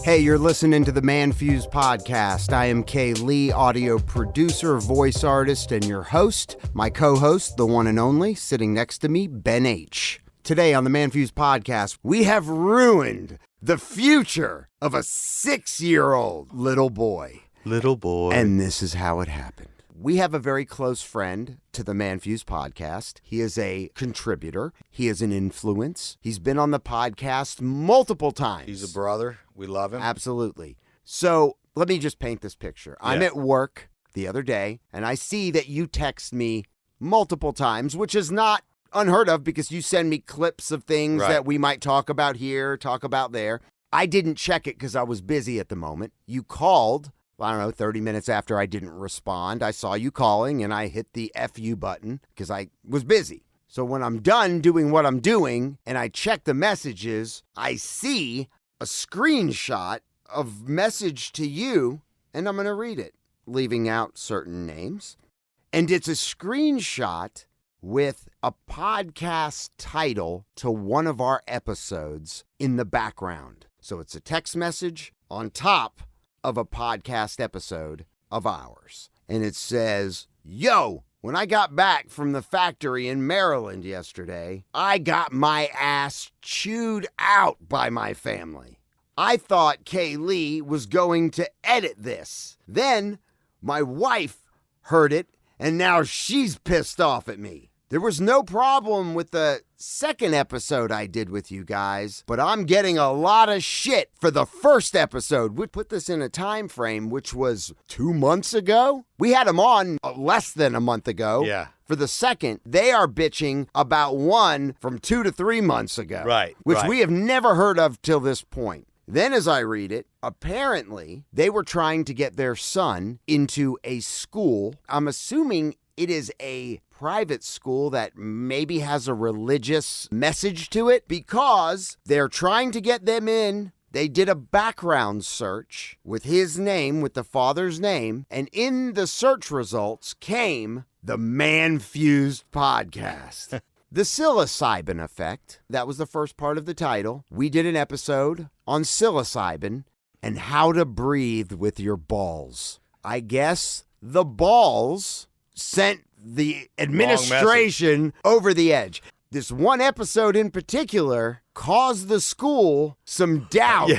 Hey, you're listening to the ManFUzed Podcast. I am Kay Lee, audio producer, voice artist, and your host. My co-host, the one and only, sitting next to me, Ben H. Today on the ManFUzed Podcast, we have ruined the future of a 6-year-old little boy. Little boy. And this is how it happened. We have a very close friend to the ManFUzed Podcast. He is a contributor. He is an influence. He's been on the podcast multiple times. He's a brother. We love him. Absolutely. So let me just paint this picture. I'm at work the other day, and I see that you text me multiple times, which is not unheard of because you send me clips of things that we might talk about here, talk about there. I didn't check it because I was busy at the moment. You called. I don't know, 30 minutes after I didn't respond. I saw you calling and I hit the FU button because I was busy. So when I'm done doing what I'm doing and I check the messages, I see a screenshot of message to you and I'm going to read it, leaving out certain names. And it's a screenshot with a podcast title to one of our episodes in the background. So it's a text message on top of a podcast episode of ours. And it says, yo, when I got back from the factory in Maryland yesterday, I got my ass chewed out by my family. I thought Kay Lee was going to edit this. Then my wife heard it, and now she's pissed off at me. There was no problem with the second episode I did with you guys, but I'm getting a lot of shit for the first episode. We put this in a time frame, which was 2 months ago. We had them on less than a month ago. Yeah. For the second, they are bitching about one from 2 to 3 months ago. Right. Which we have never heard of till this point. Then as I read it, apparently they were trying to get their son into a school. I'm assuming it is a private school that maybe has a religious message to it because they're trying to get them in. They did a background search with his name, with the father's name, and in the search results came the ManFUzed Podcast. The psilocybin effect, that was the first part of the title. We did an episode on psilocybin and how to breathe with your balls. I guess the balls sent the administration over the edge. This one episode in particular caused the school some doubt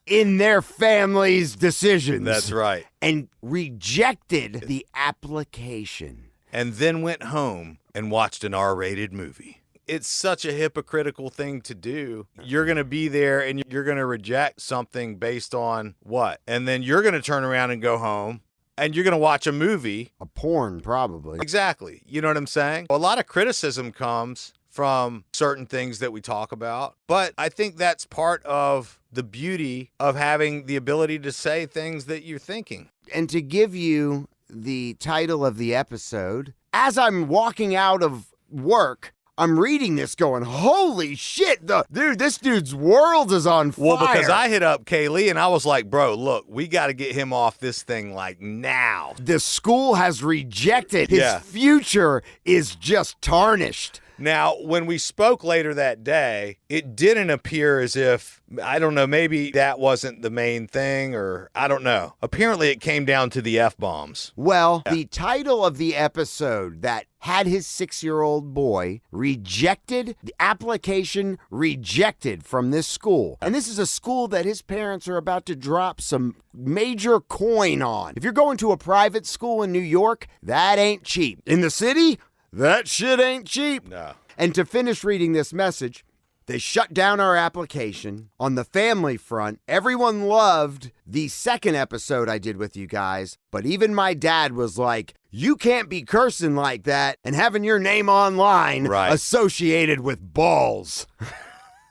in their family's decisions. That's right. And rejected the application. And then went home and watched an R-rated movie. It's such a hypocritical thing to do. You're going to be there and you're going to reject something based on what? And then you're going to turn around and go home. And you're going to watch a movie. A porn, probably. Exactly. You know what I'm saying? A lot of criticism comes from certain things that we talk about. But I think that's part of the beauty of having the ability to say things that you're thinking. And to give you the title of the episode, as I'm walking out of work, I'm reading this going, holy shit, this dude's world is on fire. Well, because I hit up Kaylee and I was like, bro, look, we got to get him off this thing like now. The school has rejected. His future is just tarnished. Now, when we spoke later that day, it didn't appear as if, I don't know, maybe that wasn't the main thing or I don't know. Apparently, it came down to the F-bombs. Well, the title of the episode that had his 6-year-old boy rejected, the application rejected from this school. And this is a school that his parents are about to drop some major coin on. If you're going to a private school in New York, that ain't cheap. In the city, that shit ain't cheap. No. And to finish reading this message, they shut down our application. On the family front, everyone loved the second episode I did with you guys, but even my dad was like, you can't be cursing like that and having your name online associated with balls.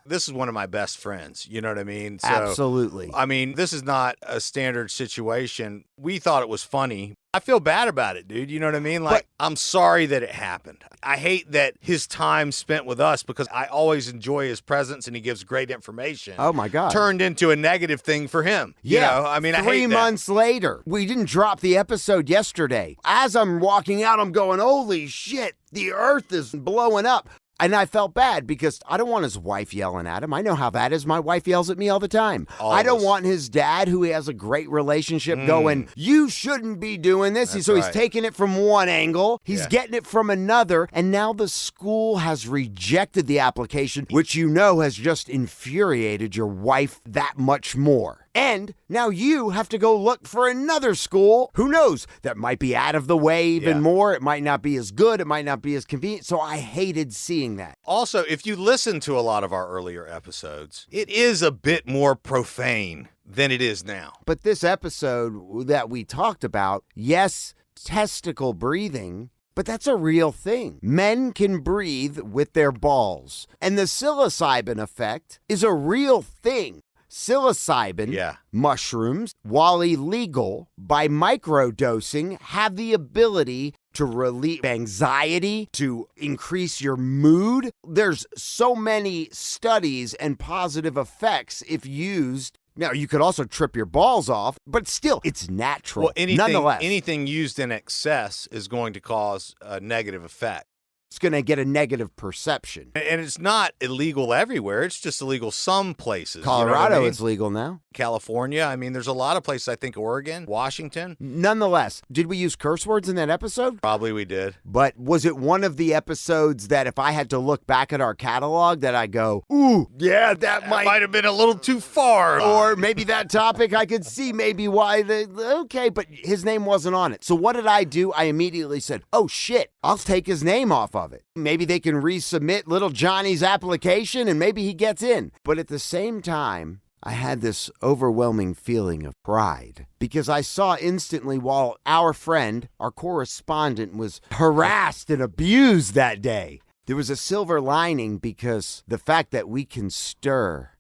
This is one of my best friends. You know what I mean? So, absolutely. I mean, this is not a standard situation. We thought it was funny. I feel bad about it, dude. You know what I mean? Like, I'm sorry that it happened. I hate that his time spent with us because I always enjoy his presence and he gives great information. Oh, my God. Turned into a negative thing for him. Yeah. You know? I mean, I hate that. 3 months later, we didn't drop the episode yesterday. As I'm walking out, I'm going, holy shit, the earth is blowing up. And I felt bad because I don't want his wife yelling at him. I know how that is. My wife yells at me all the time. I don't want his dad, who he has a great relationship, going, you shouldn't be doing this. That's so right. He's taking it from one angle. He's getting it from another. And now the school has rejected the application, which has just infuriated your wife that much more. And now you have to go look for another school. Who knows? That might be out of the way even more. It might not be as good. It might not be as convenient. So I hated seeing that. Also, if you listen to a lot of our earlier episodes, it is a bit more profane than it is now. But this episode that we talked about, yes, testicle breathing, but that's a real thing. Men can breathe with their balls. And the psilocybin effect is a real thing. Psilocybin mushrooms, while illegal, by microdosing, have the ability to relieve anxiety, to increase your mood. There's so many studies and positive effects if used. Now, you could also trip your balls off, but still, it's natural. Well, nonetheless. anything used in excess is going to cause a negative effect. It's going to get a negative perception. And it's not illegal everywhere. It's just illegal some places. Colorado, it's legal now. California. I mean, there's a lot of places, I think Oregon, Washington. Nonetheless, did we use curse words in that episode? Probably we did. But was it one of the episodes that if I had to look back at our catalog that I go, ooh, yeah, that might have been a little too far. Or maybe that topic, I could see maybe why okay, but his name wasn't on it. So what did I do? I immediately said, oh shit, I'll take his name off of it. Maybe they can resubmit little Johnny's application and maybe he gets in. But at the same time, I had this overwhelming feeling of pride because I saw instantly while our friend, our correspondent, was harassed and abused that day, there was a silver lining because the fact that we can stir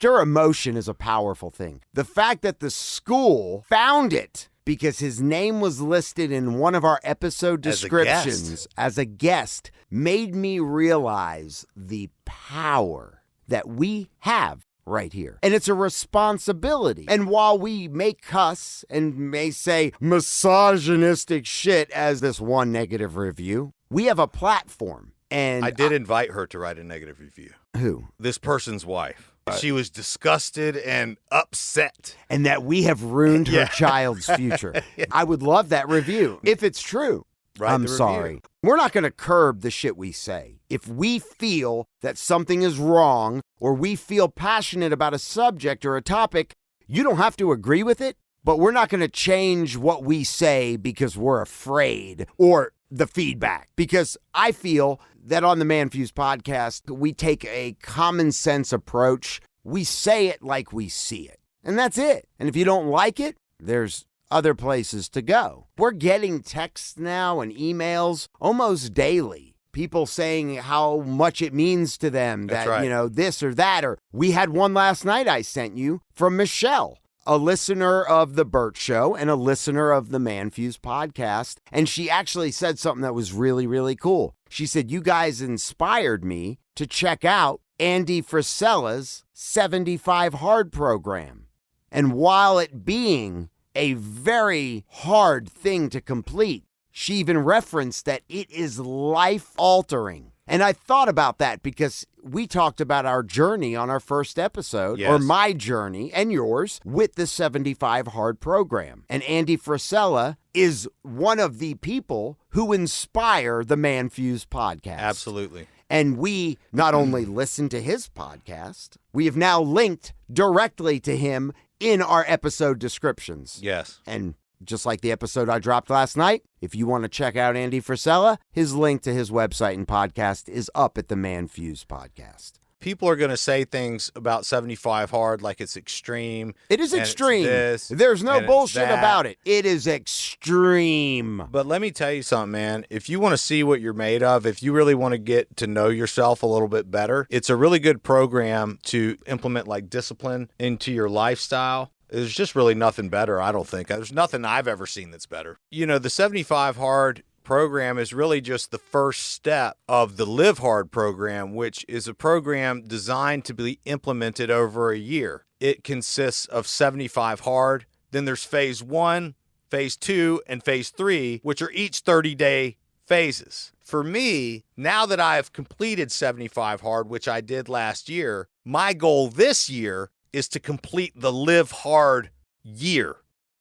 emotion is a powerful thing. The fact that the school found it because his name was listed in one of our episode descriptions as a guest made me realize the power that we have right here. And it's a responsibility. And while we may cuss and may say misogynistic shit as this one negative review, we have a platform. And I did invite her to write a negative review. Who? This person's wife. She was disgusted and upset. And that we have ruined her child's future. I would love that review if it's true. I'm sorry. We're not going to curb the shit we say. If we feel that something is wrong or we feel passionate about a subject or a topic, you don't have to agree with it, but we're not going to change what we say because we're afraid or the feedback. Because I feel that on the ManFUzed podcast, we take a common sense approach. We say it like we see it. And that's it. And if you don't like it, there's other places to go. We're getting texts now and emails almost daily. People saying how much it means to them that, this or that. Or we had one last night I sent you from Michelle, a listener of The Burt Show and a listener of the ManFUzed podcast. And she actually said something that was really, really cool. She said, you guys inspired me to check out Andy Frisella's 75 Hard program. And while it being a very hard thing to complete, she even referenced that it is life-altering. And I thought about that because we talked about our journey on our first episode, or my journey and yours, with the 75 Hard program. And Andy Frisella is one of the people who inspire the ManFUzed podcast. Absolutely. And we not only listen to his podcast, we have now linked directly to him in our episode descriptions. Yes. And just like the episode I dropped last night, if you want to check out Andy Frisella, his link to his website and podcast is up at the ManFUzed podcast. People are going to say things about 75 Hard like it's extreme. It is extreme. There's no bullshit about it. It is extreme. But let me tell you something, man. If you want to see what you're made of, if you really want to get to know yourself a little bit better, it's a really good program to implement like discipline into your lifestyle. There's just really nothing better, I don't think. There's nothing I've ever seen that's better. You know, the 75 Hard program is really just the first step of the Live Hard program, which is a program designed to be implemented over a year. It consists of 75 Hard. Then there's phase 1, phase 2, and phase 3, which are each 30-day phases. For me, now that I have completed 75 hard, which I did last year, my goal this year is to complete the Live Hard year.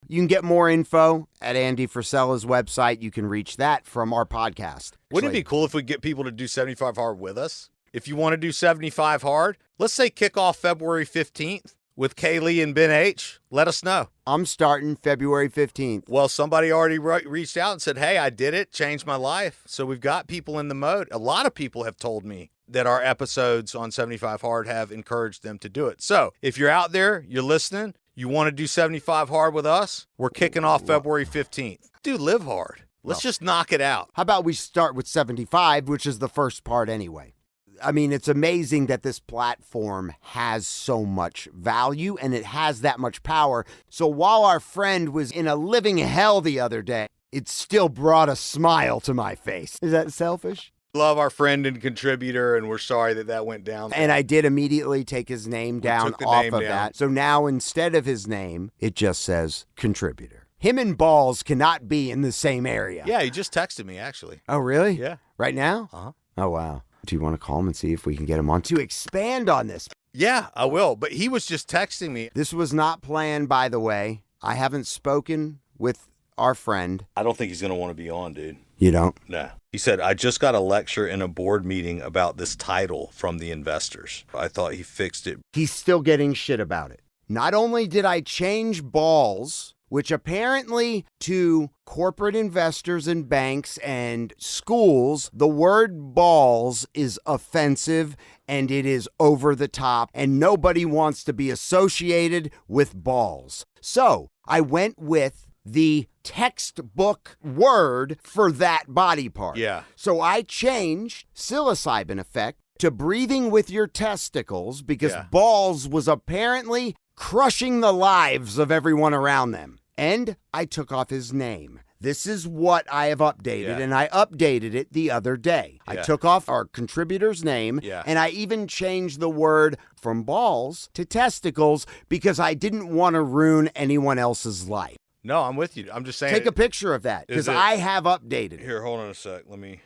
You can get more info at Andy Frisella's website. You can reach that from our podcast. Wouldn't it be cool if we get people to do 75 hard with us? If you want to do 75 hard, let's say kick off February 15th with Kaylee and Ben H. Let us know. I'm starting February 15th. Well, somebody already reached out and said, hey, I did it, changed my life. So we've got people in the mode. A lot of people have told me that our episodes on 75 hard have encouraged them to do it. So if you're out there, you're listening, you want to do 75 hard with us, we're kicking off February 15th. Dude, live hard. Let's just knock it out. How about we start with 75, which is the first part anyway? I mean, it's amazing that this platform has so much value and it has that much power. So while our friend was in a living hell the other day, it still brought a smile to my face. Is that selfish? Love our friend and contributor, and we're sorry that went down. And I did immediately take his name down off of that. So now instead of his name, it just says contributor. Him and Balls cannot be in the same area. Yeah, he just texted me, actually. Oh, really? Yeah. Right now? Uh-huh. Oh, wow. Do you want to call him and see if we can get him on to expand on this? Yeah, I will. But he was just texting me. This was not planned, by the way. I haven't spoken with our friend. I don't think he's going to want to be on, dude. You don't? Nah. He said, I just got a lecture in a board meeting about this title from the investors. I thought he fixed it. He's still getting shit about it. Not only did I change balls, which apparently to corporate investors and banks and schools, the word balls is offensive and it is over the top and nobody wants to be associated with balls. So I went with the textbook word for that body part. Yeah. So I changed psilocybin effect to breathing with your testicles because balls was apparently crushing the lives of everyone around them. And I took off his name. This is what I have updated, and I updated it the other day. I took off our contributor's name, and I even changed the word from balls to testicles because I didn't want to ruin anyone else's life. No, I'm with you. I'm just saying. Take a picture of that because I have updated it. Here, hold on a sec. Let me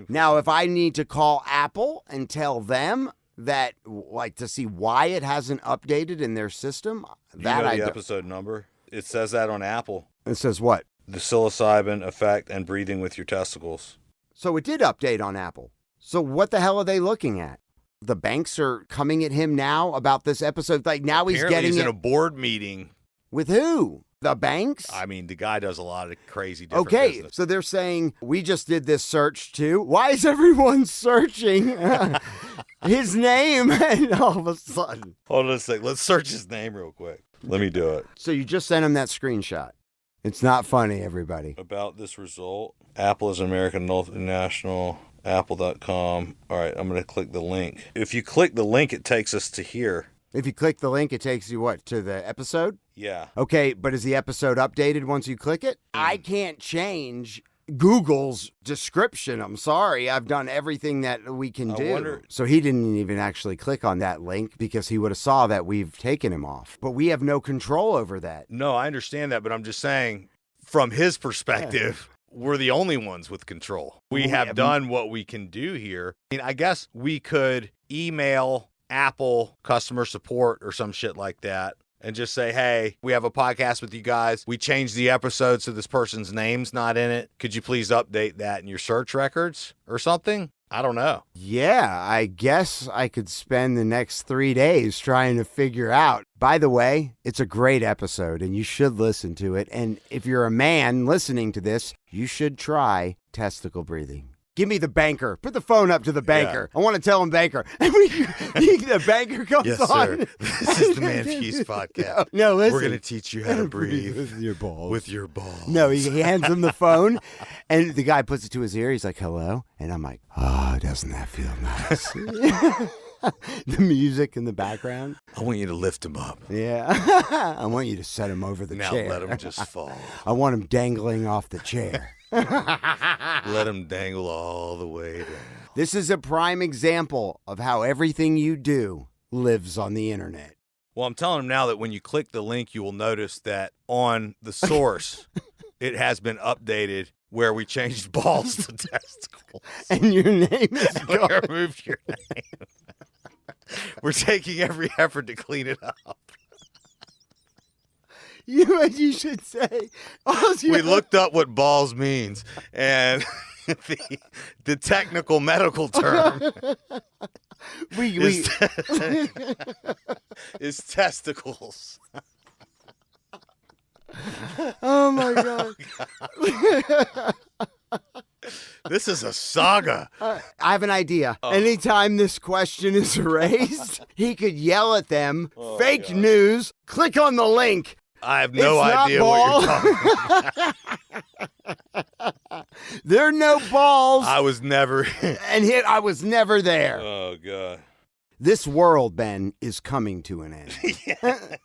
now, if I need to call Apple and tell them that, like, to see why it hasn't updated in their system, that I the episode number. It says that on Apple. It says what? The psilocybin effect and breathing with your testicles. So it did update on Apple. So what the hell are they looking at? The banks are coming at him now about this episode. Like now Apparently he's in a board meeting. With who? The banks? I mean, the guy does a lot of crazy different business. So they're saying, we just did this search too. Why is everyone searching his name? And all of a sudden. Hold on a sec. Let's search his name real quick. Let me do it. So you just sent him that screenshot. It's not funny, everybody. About this result, Apple is an American multinational, apple.com. All right, I'm going to click the link. If you click the link, it takes us to here. If you click the link, it takes you what, to the episode? Yeah. Okay, but is the episode updated once you click it? I can't change Google's description. I'm sorry. I've done everything that we can do. So he didn't even actually click on that link because he would have saw that we've taken him off. But we have no control over that. No, I understand that, but I'm just saying, from his perspective, we're the only ones with control. We have done what we can do here. I mean, I guess we could email Apple customer support or some shit like that and just say, hey, we have a podcast with you guys. We changed the episode so this person's name's not in it. Could you please update that in your search records or something? I don't know. Yeah, I guess I could spend the next 3 days trying to figure out. By the way, it's a great episode and you should listen to it. And if you're a man listening to this, you should try testicle breathing. Give me the banker. Put the phone up to the banker. I want to tell him banker. And the banker comes yes, on. Sir. This is the ManFUzed Podcast. No, listen. We're going to teach you how to breathe with your balls. With your balls. No, he hands him the phone, and the guy puts it to his ear. He's like, hello? And I'm like, oh, doesn't that feel nice? The music in the background. I want you to lift him up. Yeah. I want you to set him over the chair. Now let him just fall. I want him dangling off the chair. Let him dangle all the way down. This is a prime example of how everything you do lives on the internet. Well, I'm telling him now that when you click the link, you will notice that on the source, it has been updated where we changed balls to testicles. And your name is We gone. removed your name. We're taking every effort to clean it up. You should say. We looked up what balls means, and the technical medical term is testicles. Oh my God. This is a saga. I have an idea. Anytime this question is raised, he could yell at them, fake news, click on the link. I have no It's not idea what you're talking about. There are no balls. I was never. I was never there. Oh, God. This world, Ben, is coming to an end. It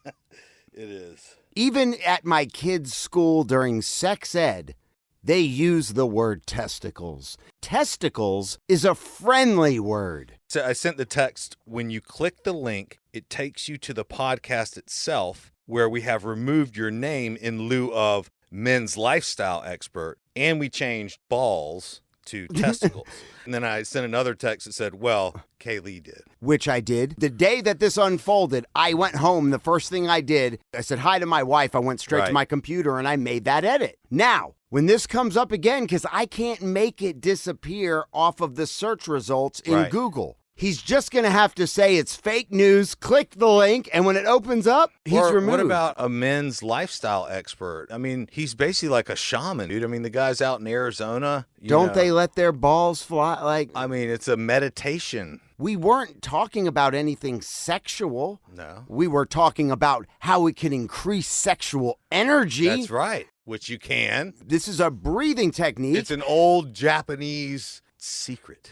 is. Even at my kids' school during sex ed, they use the word testicles. Testicles is a friendly word. So I sent the text. When you click the link, it takes you to the podcast itself, where we have removed your name in lieu of men's lifestyle expert, and we changed balls to testicles. And then I sent another text that said, well, Kaylee did. Which I did. The day that this unfolded, I went home. The first thing I did, I said hi to my wife. I went straight to my computer and I made that edit. Now, when this comes up again, because I can't make it disappear off of the search results in Google, he's just going to have to say it's fake news, click the link, and when it opens up, he's removed. What about a men's lifestyle expert? I mean, he's basically like a shaman, dude. I mean, the guy's out in Arizona. Don't they let their balls fly? I mean, it's a meditation. We weren't talking about anything sexual. No. We were talking about how it can increase sexual energy. That's right, which you can. This is a breathing technique. It's an old Japanese secret.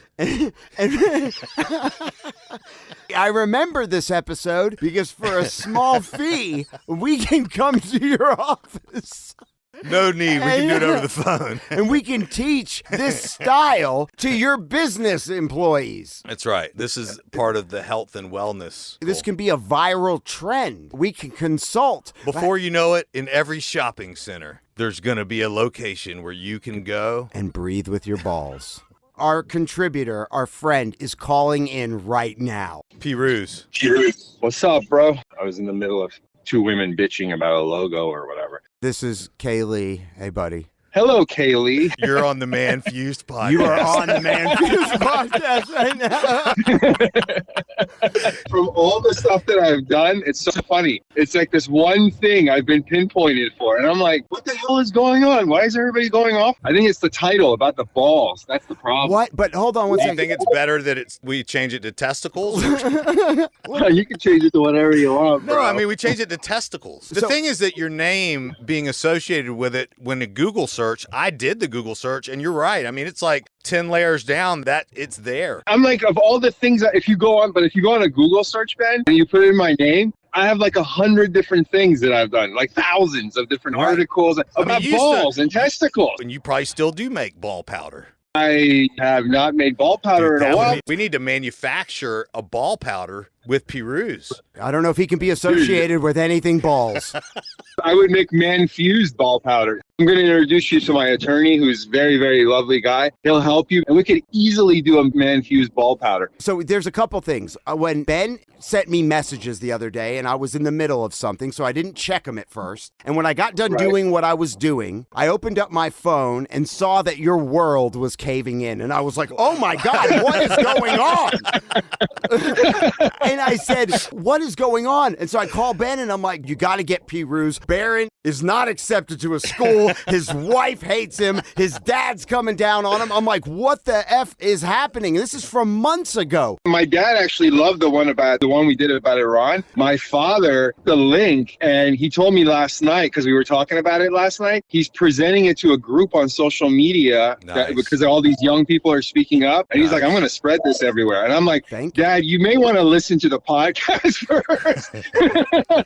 I remember this episode because for a small fee, we can come to your office. No need. We can do it over the phone. And we can teach this style to your business employees. That's right. This is part of the health and wellness. This can be a viral trend. We can consult. Before you know it, in every shopping center, there's going to be a location where you can go and breathe with your balls. Our contributor, our friend, is calling in right now. Pirooz. What's up, bro? I was in the middle of two women bitching about a logo or whatever. This is Kaylee. Hey, buddy. Hello, Kaylee. You're on the ManFUzed Podcast. You are on the ManFUzed Podcast right now. From all the stuff that I've done, it's so funny. It's like this one thing I've been pinpointed for. And I'm like, what the hell is going on? Why is everybody going off? I think it's the title about the balls. That's the problem. What? But hold on one Do you second. think it's better that we change it to testicles? Well, you can change it to whatever you want, bro. No, I mean, we change it to testicles. The thing is that your name being associated with it, when a Google search, I did the Google search, and you're right. I mean, it's like 10 layers down that it's there. I'm like, of all the things that if you go on a Google search, Ben, and you put in my name, I have like 100 different things that I've done, like thousands of different articles about balls and testicles. And you probably still do make ball powder. I have not made ball powder in a while. We need to manufacture a ball powder with Pirooz. I don't know if he can be associated with anything balls. I would make ManFUzed ball powder. I'm going to introduce you to my attorney, who's a very, very lovely guy. He'll help you, and we could easily do a ManFUzed ball powder. So there's a couple things. When Ben sent me messages the other day, and I was in the middle of something, so I didn't check them at first. And when I got done doing what I was doing, I opened up my phone and saw that your world was caving in. And I was like, oh my God, what is going on? And I said, what is going on? And so I called Ben and I'm like, you got to get Pirooz. Barron is not accepted to a school. His wife hates him. His dad's coming down on him. I'm like, what the F is happening? This is from months ago. My dad actually loved the one we did about Iran. My father, the link, and he told me last night, because we were talking about it last night, he's presenting it to a group on social media because all these young people are speaking up. And he's like, I'm going to spread this everywhere. And I'm like, Dad, you may want to listen to the podcast first.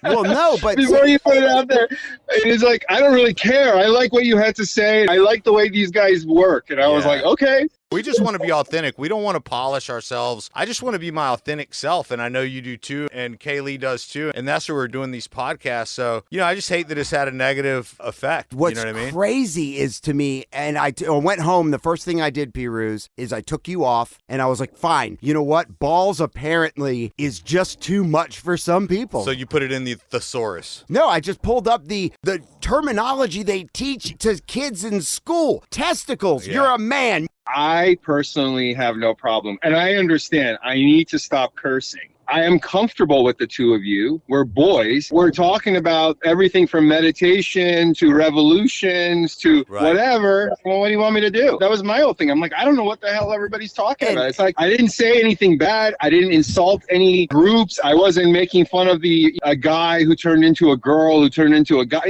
Well, no, but before you put it out there. And he's like, I don't really care. I like what you had to say. I like the way these guys work. And I was like, okay. We just want to be authentic. We don't want to polish ourselves. I just want to be my authentic self, and I know you do too, and Kaylee does too, and that's why we're doing these podcasts. So, I just hate that it's had a negative effect. What's you know what I mean? crazy is to me, and I went home, the first thing I did, Pirooz, is I took you off, and I was like, fine, you know what? Balls apparently is just too much for some people. So you put it in the thesaurus. No, I just pulled up the terminology they teach to kids in school. Testicles, Yeah. you're a man. I personally have no problem. And I understand I need to stop cursing. I am comfortable with the two of you. We're boys. We're talking about everything from meditation to revolutions to whatever. Well, what do you want me to do? That was my whole thing. I'm like, I don't know what the hell everybody's talking about. It's like, I didn't say anything bad. I didn't insult any groups. I wasn't making fun of a guy who turned into a girl who turned into a guy.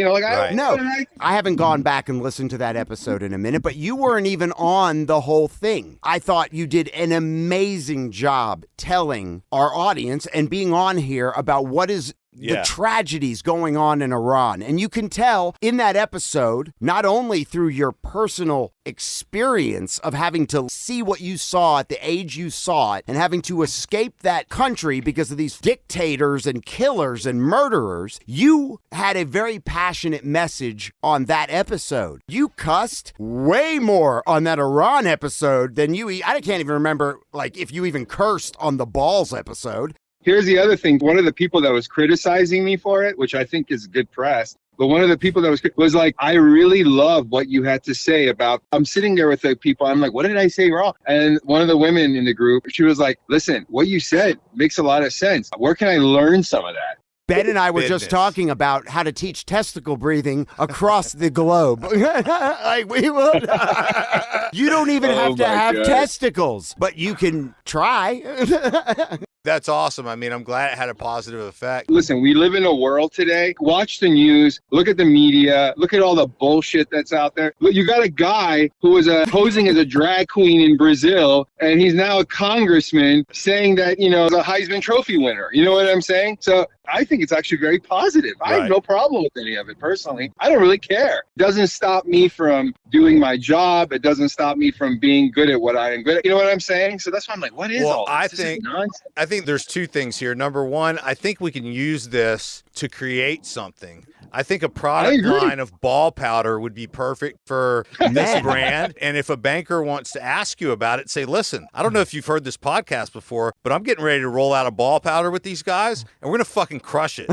I haven't gone back and listened to that episode in a minute, but you weren't even on the whole thing. I thought you did an amazing job telling our audience and being on here about what is the tragedies going on in Iran. And you can tell in that episode, not only through your personal experience of having to see what you saw at the age you saw it and having to escape that country because of these dictators and killers and murderers, you had a very passionate message on that episode. You cussed way more on that Iran episode than I can't even remember if you even cursed on the balls episode. Here's the other thing. One of the people that was criticizing me for it, which I think is good press, but one of the people that was like, I really love what you had to say about, I'm sitting there with the people. I'm like, what did I say wrong? And one of the women in the group, she was like, listen, what you said makes a lot of sense. Where can I learn some of that? Ben and I were just talking about how to teach testicle breathing across the globe. You don't even have to have testicles, but you can try. That's awesome. I mean, I'm glad it had a positive effect. Listen, we live in a world today. Watch the news. Look at the media. Look at all the bullshit that's out there. Look, you got a guy who was posing as a drag queen in Brazil, and he's now a congressman saying that, a Heisman Trophy winner. You know what I'm saying? So I think it's actually very positive. I have no problem with any of it personally. I don't really care. It doesn't stop me from doing my job. It doesn't stop me from being good at what I am good at. You know what I'm saying? So that's why I'm like, what is all this? I think there's two things here. Number one, I think we can use this to create something. I think a product line of ball powder would be perfect for this brand. And if a banker wants to ask you about it, say, listen, I don't know if you've heard this podcast before, but I'm getting ready to roll out a ball powder with these guys, and we're going to fucking crush it.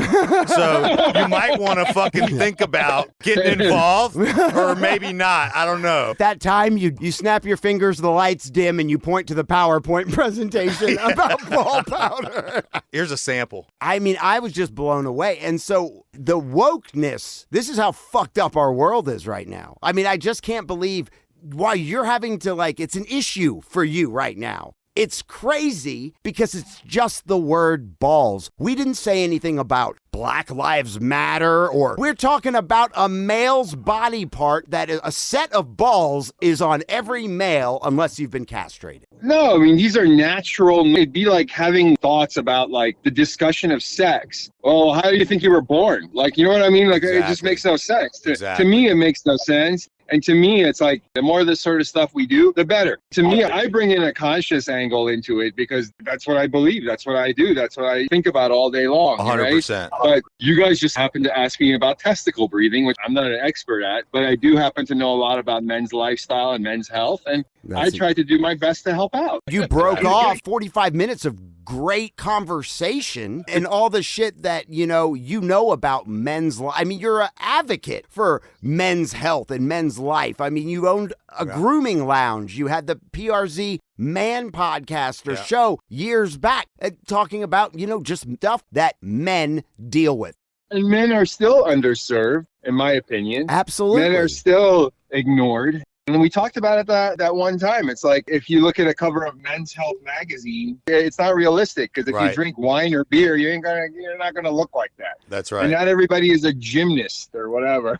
So you might want to fucking think about getting involved, or maybe not. I don't know. That time you snap your fingers, the lights dim, and you point to the PowerPoint presentation about ball powder. Here's a sample. I mean, I was just blown away. And so the wokeness, this is how fucked up our world is right now. I mean, I just can't believe why you're having to it's an issue for you right now. It's crazy because it's just the word balls. We didn't say anything about Black Lives Matter, or we're talking about a male's body part that a set of balls is on every male unless you've been castrated. No, I mean, these are natural. It'd be like having thoughts about the discussion of sex. Well, how do you think you were born? You know what I mean? It just makes no sense. To me, it makes no sense. And to me, it's the more of this sort of stuff we do, the better. To me, I bring in a conscious angle into it because that's what I believe. That's what I do. That's what I think about all day long. 100%. Right? But you guys just happen to ask me about testicle breathing, which I'm not an expert at, but I do happen to know a lot about men's lifestyle and men's health. And I try to do my best to help out. You broke off 45 minutes of great conversation and all the shit that, you know about men's life. I mean, you're an advocate for men's health and men's life. I mean, you owned a grooming lounge. You had the PRZ Man Podcast or show years back talking about, just stuff that men deal with. And men are still underserved, in my opinion. Absolutely. Men are still ignored. And we talked about it that one time. It's if you look at a cover of Men's Health magazine, it's not realistic because if you drink wine or beer, you're not gonna look like that. That's right. And not everybody is a gymnast or whatever.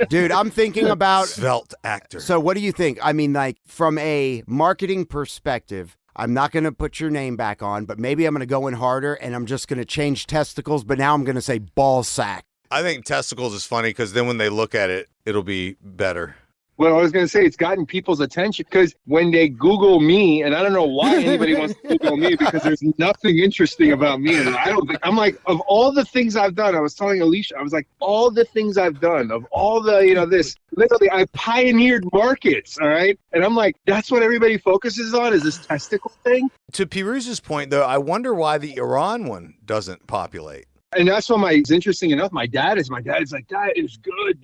Dude, I'm thinking about svelte actor. So what do you think? I mean, from a marketing perspective, I'm not going to put your name back on, but maybe I'm going to go in harder and I'm just going to change testicles, but now I'm going to say ball sack. I think testicles is funny because then when they look at it, it'll be better. Well, I was going to say it's gotten people's attention because when they Google me, and I don't know why anybody wants to Google me because there's nothing interesting about me. And I don't think, I'm like, of all the things I've done, I was telling Alicia, I was like, all the things I've done, of all the, this, literally, I pioneered markets, all right? And I'm like, that's what everybody focuses on is this testicle thing. To Pirooz's point, though, I wonder why the Iran one doesn't populate. And that's what it's interesting enough. My dad is like, that is good.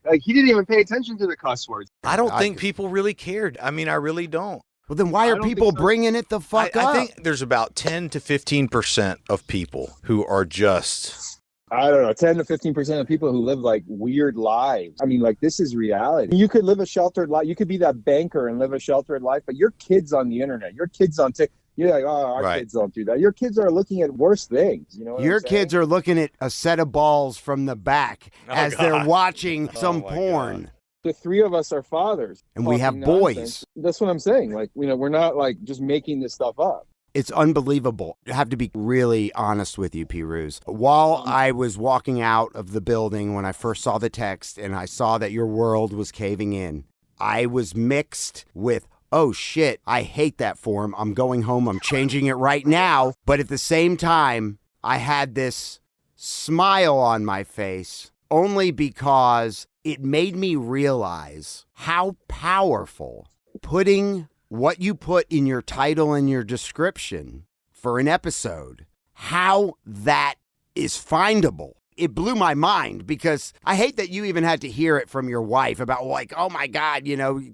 Like, he didn't even pay attention to the cuss words. I don't think people really cared. I mean, I really don't. Well, then why are people bringing it the fuck up? I think there's about 10 to 15% of people who are just... I don't know, 10 to 15% of people who live like weird lives. I mean, like, this is reality. You could live a sheltered life. You could be that banker and live a sheltered life, but your kid's on the internet. Your kid's on TikTok. You're like, oh, our kids don't do that. Your kids are looking at worse things. You know what Your I'm saying? kids are looking at a set of balls from the back as they're watching some porn. God. The three of us are fathers. And we have boys. That's what I'm saying. Like, we're not like just making this stuff up. It's unbelievable. I have to be really honest with you, Pirooz. While I was walking out of the building when I first saw the text and I saw that your world was caving in, I was mixed with, oh shit, I hate that form. I'm going home. I'm changing it right now. But at the same time, I had this smile on my face only because it made me realize how powerful putting what you put in your title and your description for an episode, how that is findable. It blew my mind because I hate that you even had to hear it from your wife about like, oh my God,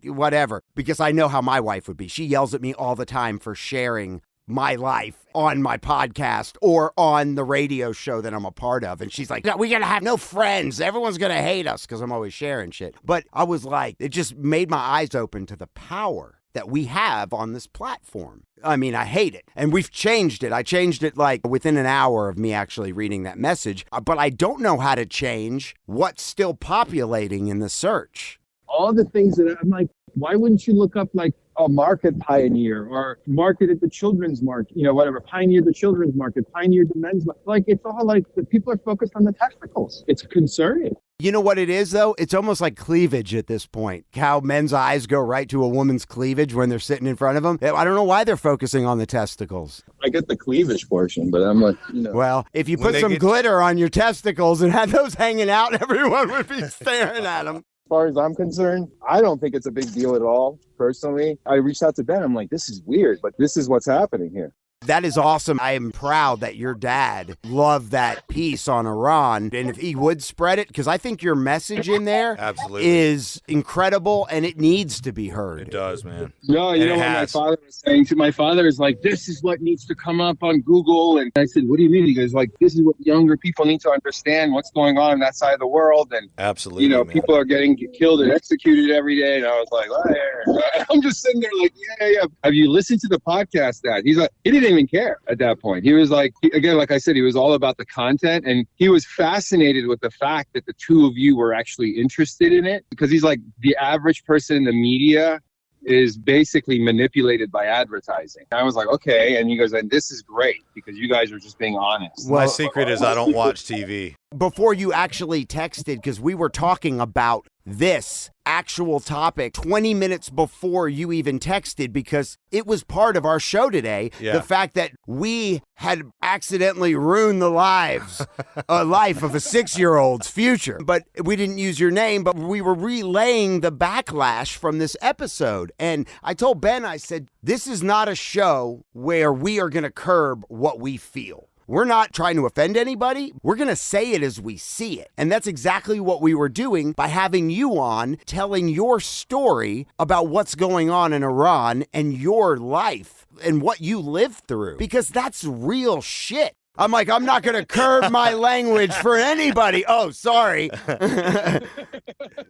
whatever, because I know how my wife would be. She yells at me all the time for sharing my life on my podcast or on the radio show that I'm a part of. And she's like, no, we're going to have no friends. Everyone's going to hate us because I'm always sharing shit. But I was like, it just made my eyes open to the power that we have on this platform. I mean, I hate it. And we've changed it. I changed it like within an hour of me actually reading that message. But I don't know how to change what's still populating in the search. All the things that I'm like, why wouldn't you look up like a market pioneer or market at the children's market, whatever, pioneer the children's market, pioneer the men's market. Like, it's all like the people are focused on the testicles. It's concerning. You know what it is, though? It's almost like cleavage at this point. How men's eyes go right to a woman's cleavage when they're sitting in front of them. I don't know why they're focusing on the testicles. I get the cleavage portion, but I'm like, Well, if you put some glitter on your testicles and had those hanging out, everyone would be staring at them. As far as I'm concerned, I don't think it's a big deal at all, personally. I reached out to Ben. I'm like, this is weird, but this is what's happening here. That is awesome. I am proud that your dad loved that piece on Iran. And if he would spread it, because I think your message in there is incredible and it needs to be heard. It does, man. No, you know what my father was saying to my father is like, this is what needs to come up on Google. And I said, what do you mean? He goes like, this is what younger people need to understand what's going on in that side of the world. And, absolutely, people are getting killed and executed every day. And I was like, oh, I'm just sitting there like, yeah. Have you listened to the podcast, Dad? He's like, he didn't even care at that point. He was like, again, like I said, he was all about the content and he was fascinated with the fact that the two of you were actually interested in it because he's like, the average person in the media is basically manipulated by advertising. I was like, okay. And he goes, and this is great because you guys are just being honest. My secret is I don't watch TV. Before you actually texted, because we were talking about this actual topic 20 minutes before you even texted, because it was part of our show today. Yeah. The fact that we had accidentally ruined the life of a 6-year-old's future. But we didn't use your name, but we were relaying the backlash from this episode. And I told Ben, I said, this is not a show where we are going to curb what we feel. We're not trying to offend anybody. We're going to say it as we see it. And that's exactly what we were doing by having you on, telling your story about what's going on in Iran and your life and what you lived through, because that's real shit. I'm like, I'm not going to curb my language for anybody. Oh, sorry.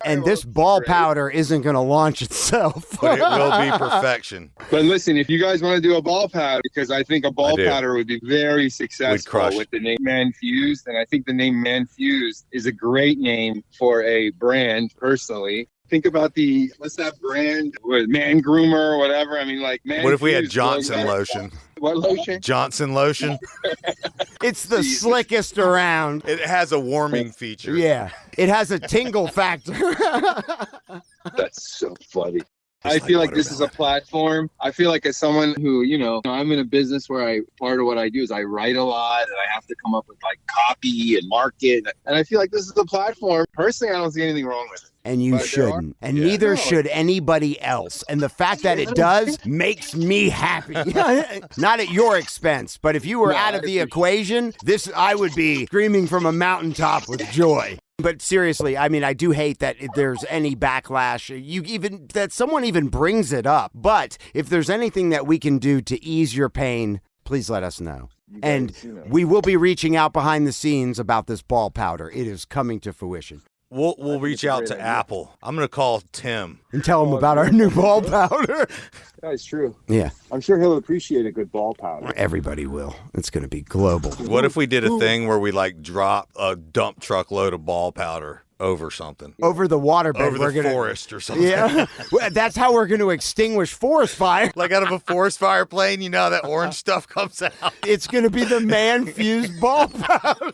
And this ball powder isn't going to launch itself. But it will be perfection. But listen, if you guys want to do a ball powder, because I think a ball powder would be very successful with the name ManFUzed. And I think the name ManFUzed is a great name for a brand, personally. Think about what's that brand? Man Groomer or whatever. I mean, like, Man. What if we had Johnson lotion? What lotion? Johnson lotion. It's the slickest around. It has a warming feature. Yeah. It has a tingle factor. That's so funny. Just I feel like this is a watermelon. platform. I feel like as someone who, I'm in a business where part of what I do is I write a lot and I have to come up with like copy and market. And I feel like this is a platform. Personally, I don't see anything wrong with it. And you But there shouldn't. And Yeah. neither No. should anybody else. And the fact that it does makes me happy. Not at your expense, but if you were No, out I of the appreciate equation, I would be screaming from a mountaintop with joy. But seriously, I mean, I do hate that if there's any backlash, that someone even brings it up. But if there's anything that we can do to ease your pain, please let us know. You And guys, we will be reaching out behind the scenes about this ball powder. It is coming to fruition. We'll think reach it's a out great to idea. Apple. I'm going to call Tim. And tell them about our new ball powder. That's true. Yeah, I'm sure he'll appreciate a good ball powder. everybody will. It's going to be global. What if we did a thing where we like drop a dump truck load of ball powder over something? Over the waterbed, Over we're the gonna, forest or something. Yeah, well, that's how we're going to extinguish forest fire. Like out of a forest fire plane, you know how that orange stuff comes out? It's going to be the ManFUzed ball powder.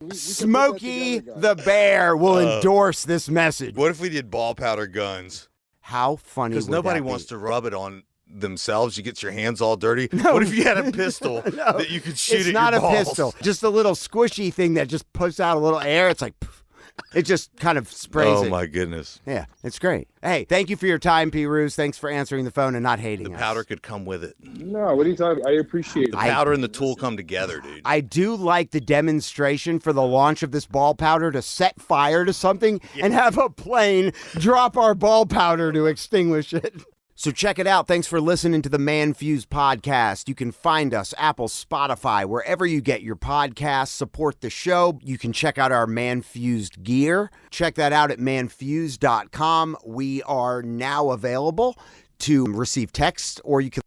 We can put that Smokey together, the guys. Bear will endorse this message. What if we did ball powder guns? How funny Because would nobody that wants be? to rub it on themselves. You get your hands all dirty. What if you had a pistol No, that you could shoot it's at not your a balls? pistol. Just a little squishy thing that just puts out a little air. It's like, poof. It just kind of sprays Oh it. my goodness. Yeah, it's great. Hey, thank you for your time, Pirooz. Thanks for answering the phone and not hating The us. powder could come with it. No, what are you talking about? I appreciate it. The powder and the tool come together, dude. I do like the demonstration for the launch of this ball powder to set fire to something and have a plane drop our ball powder to extinguish it. So check it out. Thanks for listening to the ManFUzed Podcast. You can find us Apple, Spotify, wherever you get your podcasts. Support the show. You can check out our ManFUzed Gear. Check that out at manfused.com. We are now available to receive text, or you can